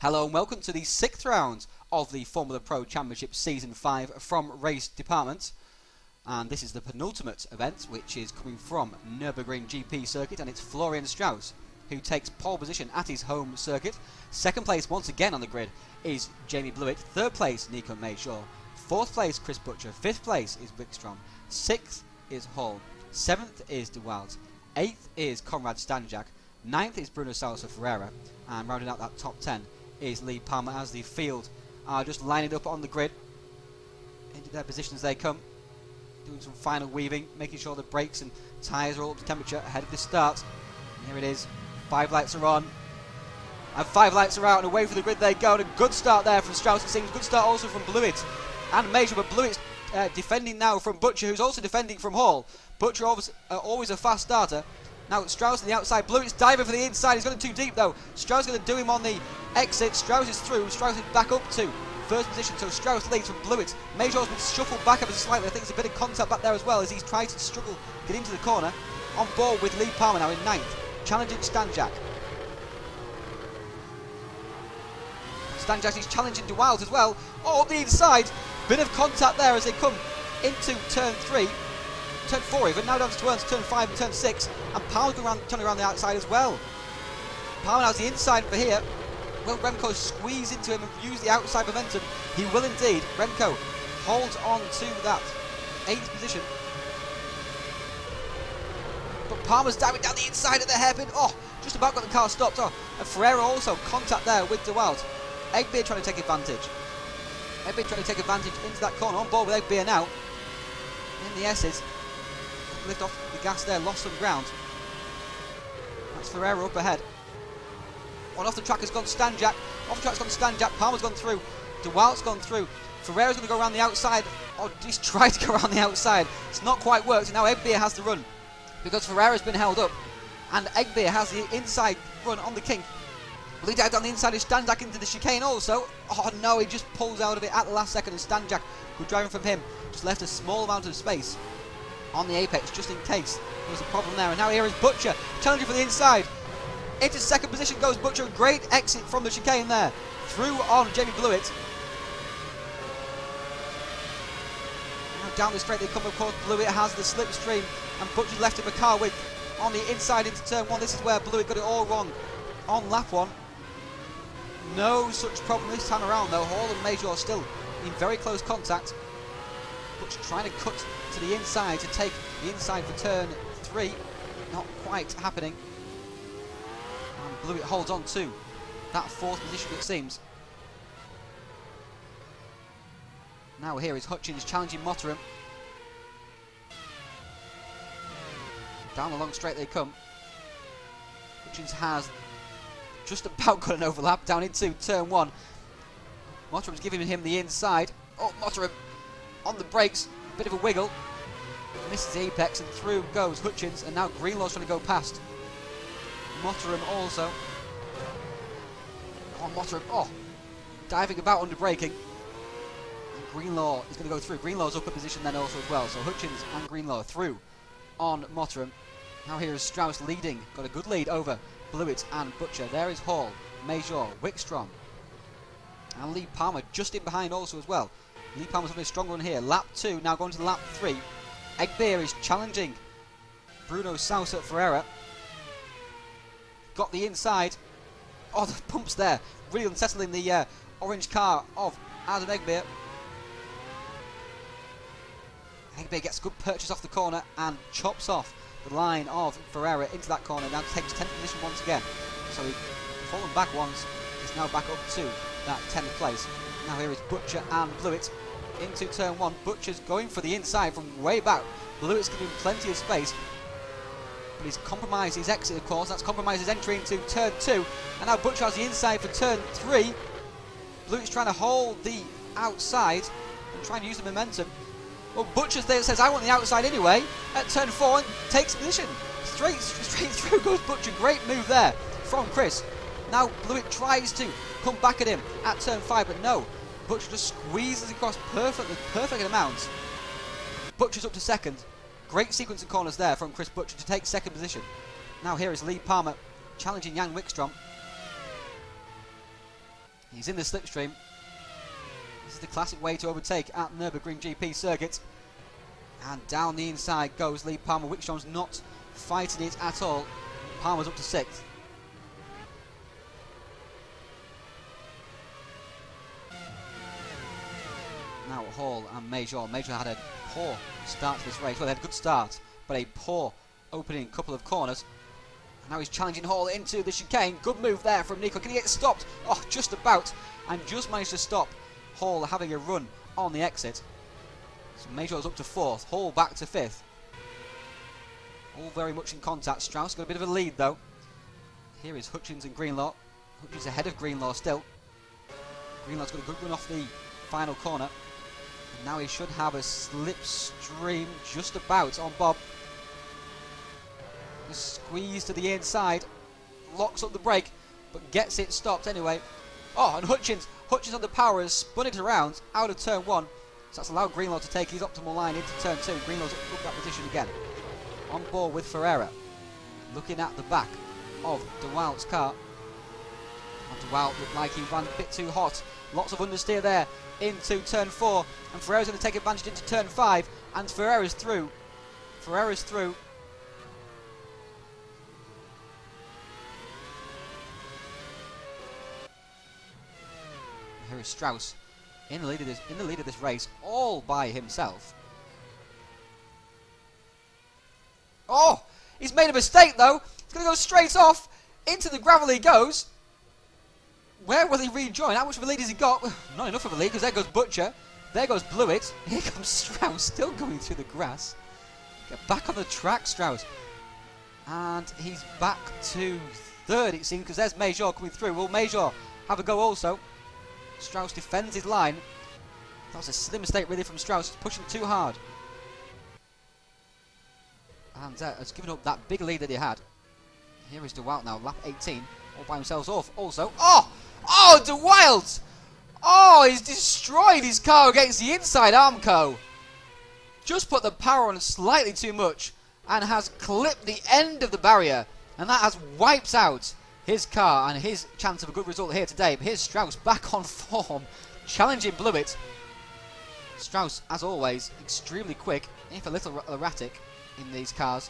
Hello and welcome to the 6th round of the Formula Pro Championship Season 5 from Race Department. And this is the penultimate event, which is coming from Nurburgring GP circuit, and it's Florian Strauss who takes pole position at his home circuit. Second place once again on the grid is Jamie Blewett. Third place Nico Major. Fourth place Chris Butcher. Fifth place is Wickstrom. Sixth is Hall. Seventh is De Waalt. Eighth is Conrad Stanjak. Ninth is Bruno Salsa Ferreira. And rounding out that top 10 is Lee Palmer, as the field are just lining up on the grid into their positions they come, doing some final weaving, making sure the brakes and tyres are all up to temperature ahead of the start. And here it is, 5 lights are on and 5 lights are out, and away from the grid they go. And a good start there from Strauss, it seems. Good start also from Blewett and Major, but Blewett's defending now from Butcher, who's also defending from Hall. Butcher always a fast starter. Now Strauss on the outside, Blewett's diving for the inside, he's got it too deep though. Strauss is going to do him on the exit. Strauss is through, Strauss is back up to first position, so Strauss leads from Blewett. Major's been shuffled back ever so slightly. I think there's a bit of contact back there as well as he's tried to struggle get into the corner. On board with Lee Palmer now in 9th, challenging Stanjak. Stanjak is challenging De Waalt as well. Oh, the inside, bit of contact there as they come into turn 3. Turn 4 even, now down to turn 5 and turn 6, and Palmer's turning around the outside as well. Palmer has the inside for here. Will Remco squeeze into him and use the outside momentum? He will indeed. Remco holds on to that 8th position. But Palmer's diving down the inside of the hairpin. Oh, just about got the car stopped. Oh, and Ferreira also contact there with De Waalt. Egbeer trying to take advantage. Egbeer trying to take advantage into that corner. On board with Egbeer now. In the S's. Lift off the gas there, lost some ground. That's Ferreira up ahead. On off the track has gone Stanjak. Off the track's gone Stanjak. Palmer's gone through. De Waalt's gone through. Ferreira's going to go around the outside. Or he's tried to go around the outside. It's not quite worked. And now Egbeer has to run because Ferreira's been held up. And Egbeer has the inside run on the kink. Lead out on the inside is Stanjak into the chicane also. Oh no, he just pulls out of it at the last second. And Stanjak, who's driving from him, just left a small amount of space on the apex just in case there was a problem there. And now here is Butcher challenging for the inside. Into second position goes Butcher. Great exit from the chicane there. Through on Jamie Blewett. Now down the straight they come, of course. Blewett has the slipstream and Butcher's left him a car width on the inside into turn 1. This is where Blewett got it all wrong on lap 1. No such problem this time around though. Hall and Major are still in very close contact. Butcher trying to cut to the inside to take the inside for turn 3. Not quite happening. And Blewett holds on to that 4th position, it seems. Now here is Hutchins challenging Mottram. Down the long straight they come. Hutchins has just about got an overlap down into turn 1. Mottram's giving him the inside. Oh, Mottram on the brakes, bit of a wiggle, misses the apex and through goes Hutchins, and now Greenlaw's trying to go past Mottram also. Oh, Mottram, oh, diving about under braking. And Greenlaw is going to go through. Greenlaw's up a position then also as well, so Hutchins and Greenlaw through on Mottram. Now here is Strauss leading, got a good lead over Blewett and Butcher. There is Hall, Major, Wickstrom, and Lee Palmer just in behind also as well. Lee Palmer's having a strong run here. Lap 2, now going to lap 3. Egbeer is challenging Bruno Salsa Ferreira. Got the inside. Oh, the pumps there. Really unsettling the orange car of Adam Egbeer. Egbeer gets a good purchase off the corner and chops off the line of Ferreira into that corner. Now takes 10th position once again. So he's fallen back once. He's now back up to that 10th place. Now here is Butcher and Blewett into turn 1. Butcher's going for the inside from way back. Blewett's giving him plenty of space, but he's compromised his exit, of course. That's compromised his entry into turn 2. And now Butcher has the inside for turn 3. Blewett's trying to hold the outside and trying to use the momentum. Well, Butcher's there says, I want the outside anyway, at turn 4 and takes position. Straight through goes Butcher. Great move there from Chris. Now Blewett tries to come back at him at turn 5, but no. Butcher just squeezes across perfectly, perfect amount. Butcher's up to second. Great sequence of corners there from Chris Butcher to take second position. Now here is Lee Palmer challenging Jan Wickstrom. He's in the slipstream. This is the classic way to overtake at Nurburgring GP circuit. And down the inside goes Lee Palmer. Wickstrom's not fighting it at all. Palmer's up to 6th. Now Hall and Major. Major had a poor start to this race. Well, they had a good start, but a poor opening couple of corners. And now he's challenging Hall into the chicane. Good move there from Nico. Can he get stopped? Oh, just about. And just managed to stop Hall having a run on the exit. So Major's up to 4th. Hall back to 5th. All very much in contact. Strauss got a bit of a lead though. Here is Hutchins and Greenlaw. Hutchins ahead of Greenlaw still. Greenlaw's got a good run off the final corner. And now he should have a slipstream just about on Bob. Just squeeze to the inside. Locks up the brake, but gets it stopped anyway. Oh, and Hutchins on the power has spun it around out of turn 1. So that's allowed Greenlaw to take his optimal line into turn 2. Greenlaw's up that position again. On board with Ferreira. Looking at the back of DeWalt's car. And DeWalt looked like he ran a bit too hot. Lots of understeer there into turn 4. And Ferreira's going to take advantage into turn 5. And Ferreira's through. Ferreira's through. Here is Strauss in the lead of this race, all by himself. Oh, he's made a mistake though. He's going to go straight off into the gravel. He goes. Where will he rejoin? How much of a lead has he got? Not enough of a lead, because there goes Butcher. There goes Blewett. Here comes Strauss, still going through the grass. Get back on the track, Strauss. And he's back to 3rd, it seems, because there's Major coming through. Will Major have a go also? Strauss defends his line. That was a silly mistake really from Strauss. He's pushing too hard. And has given up that big lead that he had. Here is DeWalt now, lap 18. All by himself also. Oh! Oh, DeWalt! Oh, he's destroyed his car against the inside Armco. Just put the power on slightly too much and has clipped the end of the barrier. And that has wiped out his car and his chance of a good result here today. But here's Strauss back on form, challenging Blewett. Strauss, as always, extremely quick, if a little erratic in these cars.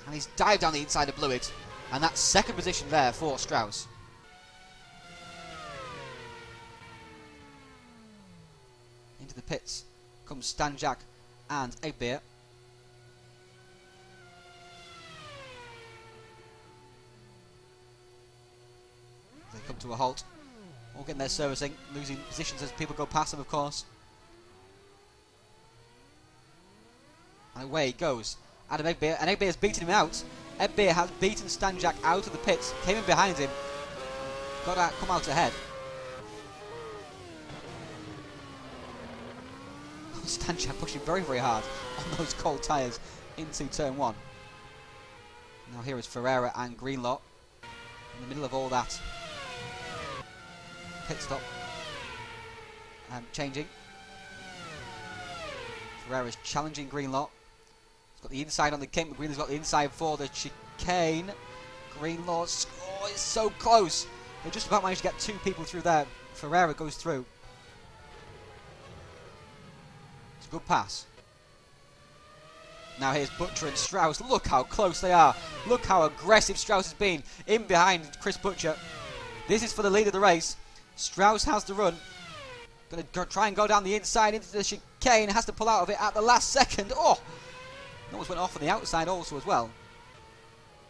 And he's dived down the inside of Blewett. And that's 2nd position there for Strauss. Into the pits comes Stanjak and Egbeer. They come to a halt. All getting their servicing, losing positions as people go past them, of course. And away he goes. Adam Egbeer, and Egbeer's beaten him out. Egbeer has beaten Stanjak out of the pits, came in behind him, got out, come out ahead. Stanjak pushing very, very hard on those cold tyres into turn 1. Now here is Ferreira and Greenlaw in the middle of all that. Pit stop. Changing. Ferreira's challenging Greenlaw. He's got the inside on the kink, but Greenlaw's got the inside for the chicane. Greenlaw, oh, it's so close. They just about managed to get 2 people through there. Ferreira goes through. It's a good pass. Now here's Butcher and Strauss. Look how close they are. Look how aggressive Strauss has been in behind Chris Butcher. This is for the lead of the race. Strauss has the run. Going to try and go down the inside into the chicane. Has to pull out of it at the last second. Oh! Almost went off on the outside also as well.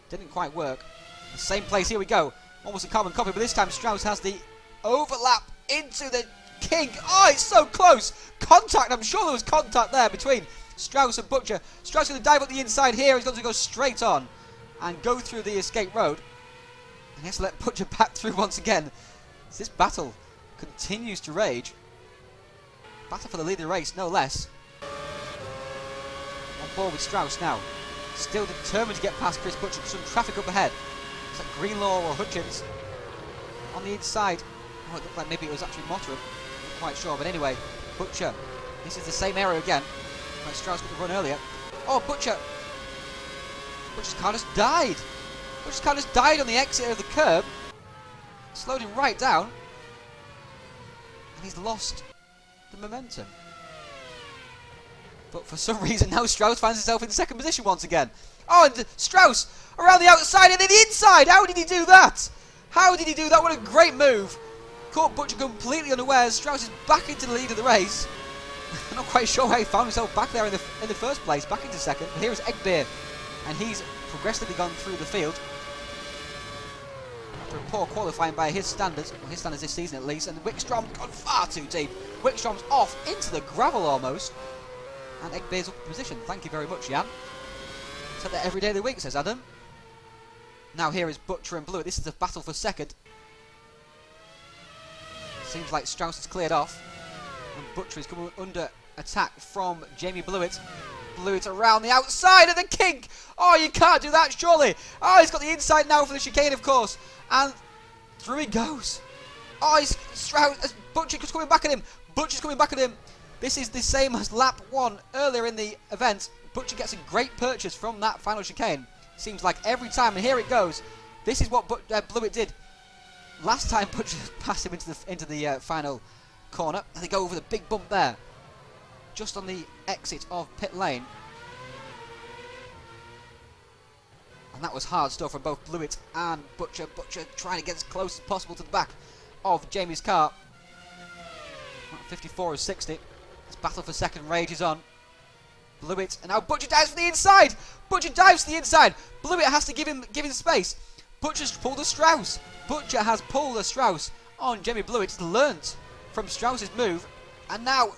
Didn't quite work. The same place, here we go. Almost a carbon copy, but this time Strauss has the overlap into the kink. Oh, it's so close. Contact, I'm sure there was contact there between Strauss and Butcher. Strauss going to dive up the inside here. He's going to go straight on and go through the escape road. And he has to let Butcher back through once again. This battle continues to rage. Battle for the lead of the race, no less. On board with Strauss now. Still determined to get past Chris Butcher. Some traffic up ahead. It's like Greenlaw or Hutchins. On the inside. Oh, it looked like maybe it was actually Mottram. Not quite sure, but anyway. Butcher. This is the same area again. Like Strauss got the run earlier. Oh, Butcher. Butcher's car just died. Butcher's car just died on the exit of the curb. Slowed him right down. And he's lost the momentum. But for some reason now Strauss finds himself in second position once again. Oh, and Strauss around the outside and then the inside. How did he do that? How did he do that? What a great move. Caught Butcher completely unawares. Strauss is back into the lead of the race. I'm not quite sure how he found himself back there in the first place, back into second. But here is Egbeer, and he's progressively gone through the field. After a poor qualifying by his standards this season at least, and Wickstrom's gone far too deep. Wickstrom's off into the gravel almost. And Egbeer's up in position. Thank you very much, Jan. Said that every day of the week, says Adam. Now here is Butcher and Blewett. This is a battle for second. Seems like Strauss has cleared off. And Butcher is coming under attack from Jamie Blewett. Blewett around the outside of the kink. Oh, you can't do that, surely. Oh, he's got the inside now for the chicane, of course. And through he goes. Oh, Strauss, Butcher's coming back at him. Butcher's coming back at him. This is the same as lap 1 earlier in the event. Butcher gets a great purchase from that final chicane. Seems like every time, and here it goes. This is what Blewett did last time. Butcher passed him into the final corner, and they go over the big bump there, just on the exit of pit lane. And that was hard stuff from both Blewett and Butcher. Butcher trying to get as close as possible to the back of Jamie's car. 54 of 60. This battle for second rages on. Blewett, and now Butcher dives for the inside. Butcher dives to the inside. Blewett has to give him space. Butcher's pulled a Strauss. Butcher has pulled a Strauss on Jamie Blewett. He's learnt from Strauss's move, and now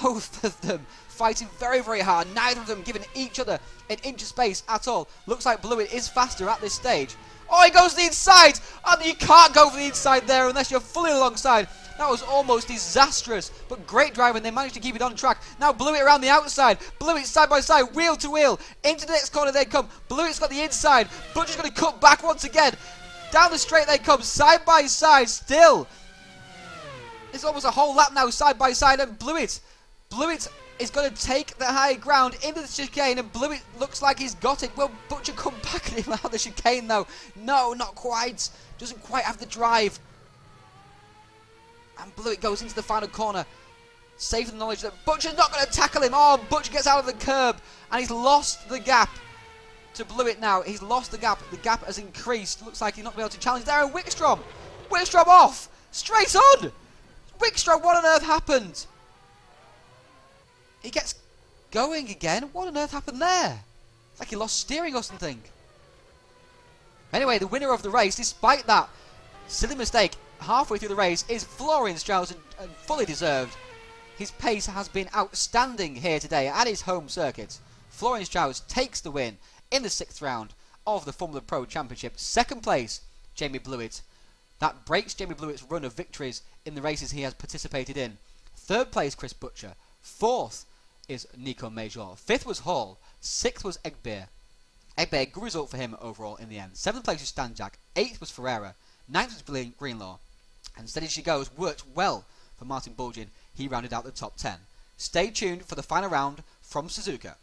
both of them fighting very, very hard. Neither of them giving each other an inch of space at all. Looks like Blewett is faster at this stage. Oh, he goes to the inside, and you can't go for the inside there unless you're fully alongside. That was almost disastrous, but great driving. They managed to keep it on track. Now Blewett around the outside. Blewett side by side, wheel to wheel. Into the next corner they come. Blewett's got the inside. Butcher's going to cut back once again. Down the straight they come, side by side still. It's almost a whole lap now, side by side, and Blewett is going to take the high ground into the chicane, and Blewett looks like he's got it. Will Butcher come back at him out of the chicane though? No, not quite. Doesn't quite have the drive. And Blewett goes into the final corner, safe in the knowledge that Butcher's not going to tackle him. Oh, Butcher gets out of the curb, and he's lost the gap to Blewett now. He's lost the gap. The gap has increased. Looks like he's not going to be able to challenge there. And Wickstrom off, straight on. Wickstrom, what on earth happened? He gets going again. What on earth happened there? It's like he lost steering or something. Anyway, the winner of the race, despite that silly mistake halfway through the race, is Florian Strauss, and fully deserved. His pace has been outstanding here today at his home circuit. Florian Strauss takes the win in the 6th round of the Formula Pro Championship. Second place, Jamie Blewett. That breaks Jamie Blewett's run of victories in the races he has participated in. 3rd place, Chris Butcher. 4th is Nico Major. 5th was Hall. 6th was Egbeer. Egbeer, good result for him overall in the end. 7th place was Stanjak. 8th was Ferreira. 9th was Greenlaw. And steady she goes, worked well for Martin Bulgin. He rounded out the top 10. Stay tuned for the final round from Suzuka.